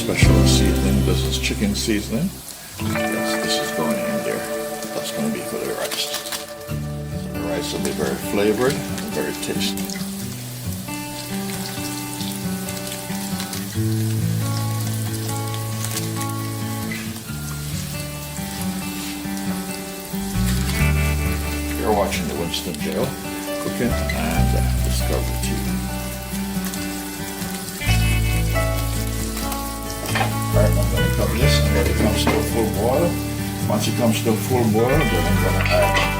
special seasoning. This is chicken seasoning. Yes, this is going in there. That's going to be for the rice. So the rice will be very flavored and very tasty. You're watching the Winston GeL Cooking and Discovery TV. Alright, I'm going to cover this until it comes to a full boil. Once it comes to a full boil, then I'm going to add